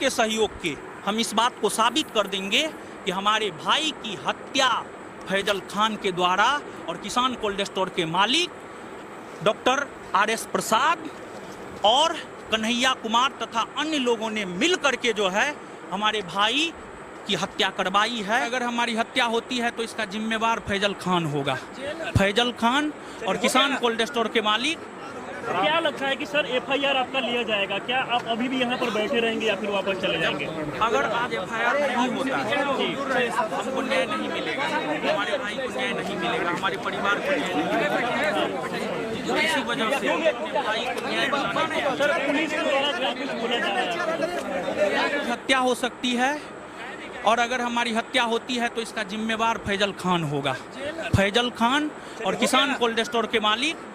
के सहयोग के हम इस बात को साबित कर देंगे कि हमारे भाई की हत्या फैजल खान के द्वारा और किसान कोल्ड स्टोर के मालिक डॉक्टर RS प्रसाद और कन्हैया कुमार तथा अन्य लोगों ने मिल करके जो है हमारे भाई की हत्या करवाई है। अगर हमारी हत्या होती है तो इसका जिम्मेवार फैजल खान होगा। फैजल खान और किसान कोल्ड स्टोर के मालिक। क्या लगता है कि सर FIR आपका लिया जाएगा? क्या आप अभी भी यहाँ पर बैठे रहेंगे या फिर वापस चले जाएंगे? अगर आज FIR नहीं होता है हमको न्याय नहीं मिलेगा, हमारे भाई को न्याय नहीं मिलेगा, हमारे परिवार को न्याय नहीं मिलेगा। इसी वजह से अपने भाई को न्याय दिलाना। सर पुलिस के द्वारा क्या कुछ बोला जा रहा है? हत्या हो सकती है और अगर हमारी हत्या होती है तो इसका जिम्मेवार फैजल खान होगा। फैजल खान और किसान कोल्ड स्टोर के मालिक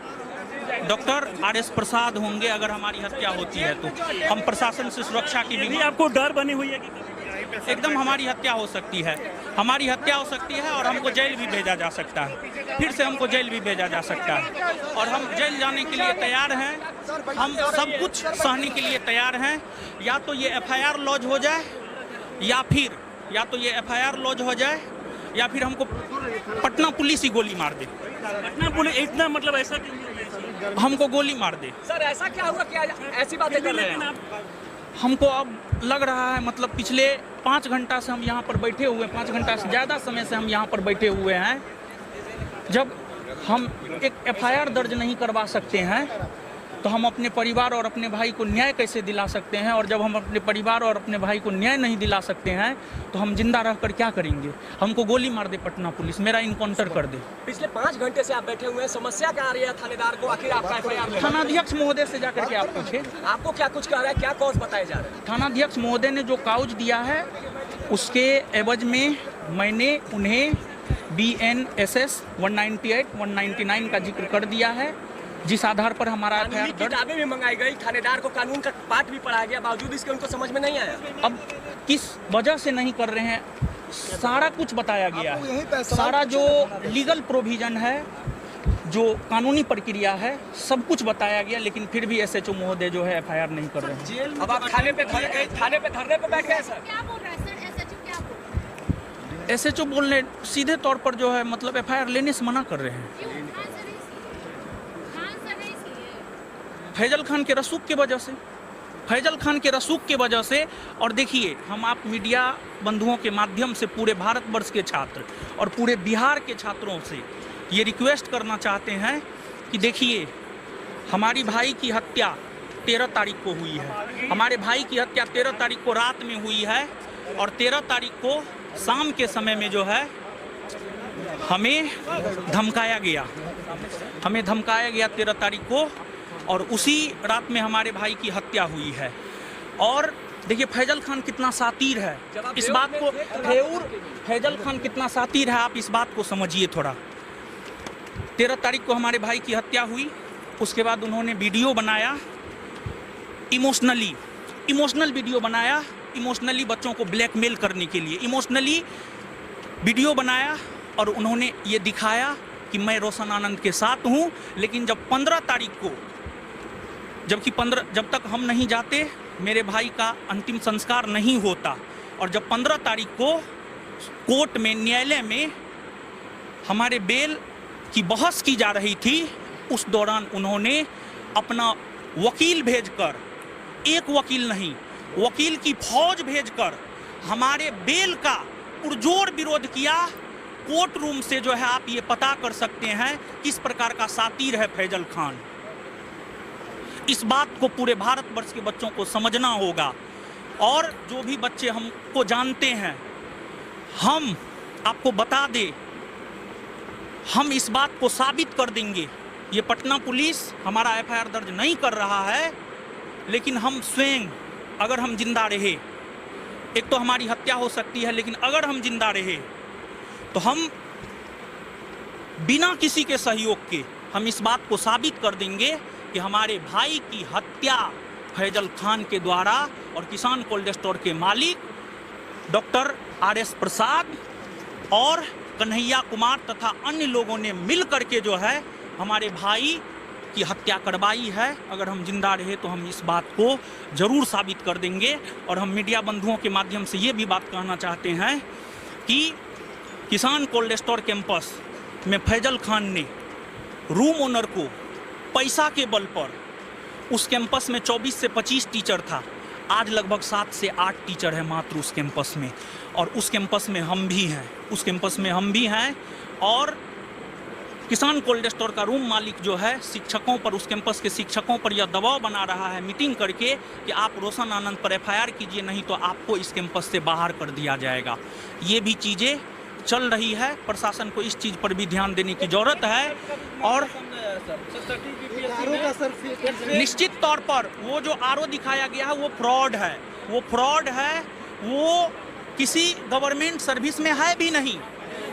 डॉक्टर RS प्रसाद होंगे। अगर हमारी हत्या होती है तो हम प्रशासन से सुरक्षा की भी आपको डर बनी हुई है कि एकदम हमारी हत्या हो सकती है, हमारी हत्या हो सकती है और हमको जेल भी भेजा जा सकता है, फिर से हमको जेल भी भेजा जा सकता है और हम जेल जाने के लिए तैयार हैं। हम सब कुछ सहने के लिए तैयार हैं। या तो ये FIR लॉन्च हो जाए या तो ये FIR लॉन्च हो जाए या फिर हमको पटना पुलिस ही गोली मार दे। पटना पुलिस इतना मतलब ऐसा हमको गोली मार दे। सर ऐसा क्या हुआ कि ऐसी बातें कर रहे हैं? हमको अब लग रहा है मतलब पिछले 5 घंटा से हम यहाँ पर बैठे हुए, 5 घंटा से ज़्यादा समय से हम यहाँ पर बैठे हुए हैं। जब हम एक FIR दर्ज नहीं करवा सकते हैं तो हम अपने परिवार और अपने भाई को न्याय कैसे दिला सकते हैं? और जब हम अपने परिवार और अपने भाई को न्याय नहीं दिला सकते हैं तो हम जिंदा रहकर क्या करेंगे? हमको गोली मार दे पटना पुलिस, मेरा इनकाउंटर कर दे। पिछले 5 घंटे से आप बैठे हुए हैं, समस्या क्या आ रही है थानेदार को? आखिर आपका FIR थानाध्यक्ष महोदय से जाकर के आप पूछे, आपको क्या कुछ कह रहा है, क्या कॉज बताए जा रहे हैं? थानाध्यक्ष महोदय ने जो काउज दिया है उसके एवज में मैंने उन्हें BNSS 198, 199 का जिक्र कर दिया है, जिस आधार पर हमारा किताबें भी मंगाई गई, थानेदार को कानून का पाठ भी पढ़ाया गया, बावजूद इसके उनको समझ में नहीं आया। अब किस वजह से नहीं कर रहे हैं सारा कुछ बताया गया है। सारा जो लीगल प्रोविजन है, जो कानूनी प्रक्रिया है, सब कुछ बताया गया, लेकिन फिर भी SHO महोदय जो है FIR नहीं कर रहे हैं। अब आप थाने पे धरने पे बैठ गए सर? क्या बोल रहा है सर? SHO क्या बोल रहा है? SHO बोलने सीधे तौर पर जो है मतलब FIR लेने से मना कर रहे हैं। क्यों? कहाँ से इसलिए? फैजल खान के रसूख के वजह से, फैजल खान के रसूख के वजह से। और देखिए, हम आप मीडिया बंधुओं के माध्यम से पूरे भारतवर्ष के छात्र और पूरे बिहार के छात्रों से ये रिक्वेस्ट करना चाहते हैं कि देखिए, हमारी भाई की हत्या 13 तारीख को हुई है। हमारे भाई की हत्या 13 तारीख को रात में हुई है और 13 तारीख को शाम के समय में जो है हमें धमकाया गया। 13 तारीख को, और उसी रात में हमारे भाई की हत्या हुई है। और देखिए फैजल खान कितना सातिर है, इस बात को फैजल खान कितना सातिर है, आप इस बात को समझिए थोड़ा। 13 तारीख को हमारे भाई की हत्या हुई, उसके बाद उन्होंने वीडियो बनाया, इमोशनल वीडियो बनाया, इमोशनली बच्चों को ब्लैकमेल करने के लिए इमोशनली वीडियो बनाया और उन्होंने ये दिखाया कि मैं रोशन आनंद के साथ हूँ। लेकिन जब 15 तारीख को, जब तक हम नहीं जाते, मेरे भाई का अंतिम संस्कार नहीं होता, और जब 15 तारीख को कोर्ट में, न्यायालय में हमारे बेल की बहस की जा रही थी, उस दौरान उन्होंने अपना वकील भेजकर, एक वकील नहीं, वकील की फौज भेजकर हमारे बेल का पुरजोर विरोध किया। कोर्ट रूम से जो है आप ये पता कर सकते हैं किस प्रकार का सातिर है फैजल खान। इस बात को पूरे भारतवर्ष के बच्चों को समझना होगा। और जो भी बच्चे हमको जानते हैं, हम आपको बता दें, हम इस बात को साबित कर देंगे। ये पटना पुलिस हमारा FIR दर्ज नहीं कर रहा है, लेकिन हम स्वयं, अगर हम जिंदा रहे, एक तो हमारी हत्या हो सकती है, लेकिन अगर हम जिंदा रहे तो हम बिना किसी के सहयोग के हम इस बात को साबित कर देंगे कि हमारे भाई की हत्या फैजल खान के द्वारा और किसान कोल्ड स्टोर के मालिक डॉक्टर RS प्रसाद और कन्हैया कुमार तथा अन्य लोगों ने मिल करके जो है हमारे भाई की हत्या करवाई है। अगर हम जिंदा रहे तो हम इस बात को ज़रूर साबित कर देंगे। और हम मीडिया बंधुओं के माध्यम से ये भी बात कहना चाहते हैं कि किसान कोल्ड स्टोर कैंपस में फैजल खान ने रूम ओनर को पैसा के बल पर, उस कैंपस में 24 से 25 टीचर था, आज लगभग 7 से 8 टीचर है मात्र उस कैंपस में। और उस कैंपस में हम भी हैं, उस कैंपस में हम भी हैं। और किसान कोल्ड स्टोर का रूम मालिक जो है शिक्षकों पर, उस कैंपस के शिक्षकों पर यह दबाव बना रहा है मीटिंग करके कि आप रोशन आनंद पर FIR कीजिए, नहीं तो आपको इस कैंपस से बाहर कर दिया जाएगा। ये भी चीज़ें चल रही है। प्रशासन को इस चीज़ पर भी ध्यान देने की ज़रूरत है। और निश्चित तौर पर वो जो आरओ दिखाया गया है वो फ्रॉड है, वो फ्रॉड है, वो किसी गवर्नमेंट सर्विस में है भी नहीं,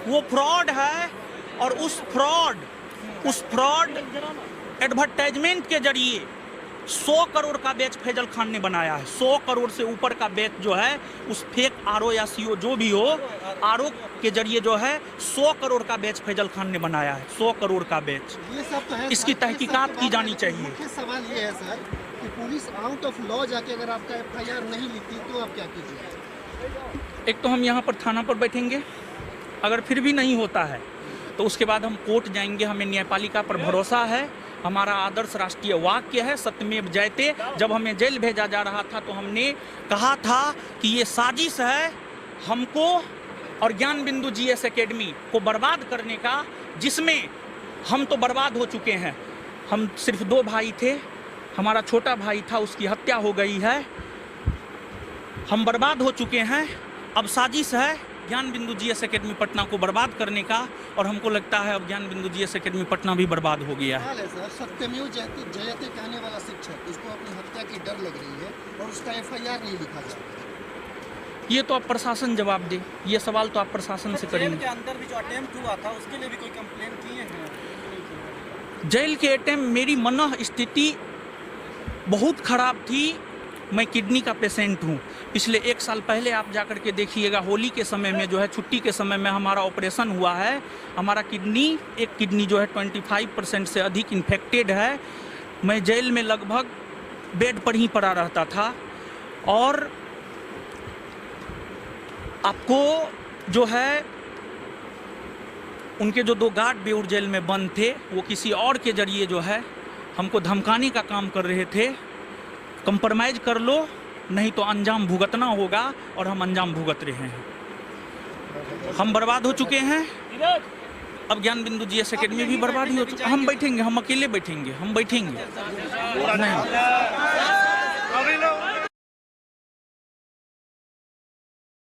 वो फ्रॉड है। और उस फ्रॉड एडवर्टाइजमेंट के जरिए 100 करोड़ का बैच फैजल खान ने बनाया है। 100 करोड़ से ऊपर का बैच जो है उस फेक आरओ या सीओ जो भी हो, आरओ के जरिए जो है 100 करोड़ का बैच फैजल खान ने बनाया है। 100 करोड़ का बैच। ये सब तो है, इसकी तहकीकात की जानी चाहिए। मुख्य सवाल ये है सर कि पुलिस आउट ऑफ लॉ जाके अगर आपका FIR नहीं लिखती तो आप क्या कीजिए? एक तो हम यहाँ पर थाना पर बैठेंगे, अगर फिर भी नहीं होता है तो उसके बाद हम कोर्ट जाएंगे। हमें न्यायपालिका पर भरोसा है। हमारा आदर्श राष्ट्रीय वाक्य है सत्यमेव जयते। जब हमें जेल भेजा जा रहा था तो हमने कहा था कि ये साजिश है हमको और ज्ञान बिंदु GS एकेडमी को बर्बाद करने का, जिसमें हम तो बर्बाद हो चुके हैं। हम सिर्फ 2 भाई थे, हमारा छोटा भाई था, उसकी हत्या हो गई है, हम बर्बाद हो चुके हैं। अब साजिश है ज्ञान बिंदु GS एकेडमी पटना को बर्बाद करने का, और हमको लगता है अब ज्ञान बिंदु GS एकेडमी पटना भी बर्बाद हो गया है। सर सत्यमेव जयते कहने वाला शिक्षक, उसको अपनी हत्या की डर लग रही है और उसका FIR नहीं लिखा जाता। ये तो आप प्रशासन जवाब दे, ये सवाल तो आप प्रशासन से करेंगे। के अंदर भी जो अटेम्प्ट हुआ था उसके लिए भी कोई कंप्लेन किए हैं? जेल के अटेम्प्ट, मेरी मनः स्थिति बहुत खराब थी। मैं किडनी का पेशेंट हूँ। पिछले 1 साल पहले आप जाकर के देखिएगा, होली के समय में जो है, छुट्टी के समय में हमारा ऑपरेशन हुआ है। हमारा एक किडनी जो है 25% से अधिक इन्फेक्टेड है। मैं जेल में लगभग बेड पर ही पड़ा रहता था। और आपको जो है उनके जो 2 गार्ड बेउर जेल में बंद थे, वो किसी और के जरिए जो है हमको धमकाने का काम कर रहे थे। कंप्रोमाइज कर लो, नहीं तो अंजाम भुगतना होगा, और हम अंजाम भुगत रहे हैं। हम बर्बाद हो चुके हैं। अब ज्ञान बिंदु GS एकेडमी भी बर्बाद ही हो चुका। हम बैठेंगे, हम अकेले बैठेंगे, हम बैठेंगे नहीं।